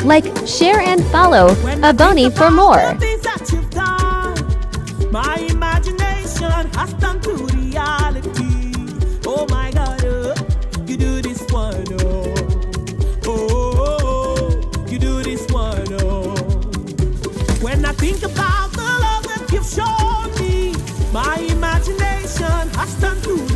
Like, share and follow Aboni for more. My imagination has turned to reality. Oh my God, you do this one, you do this one, When I think about the love that you've shown me, my imagination has turned to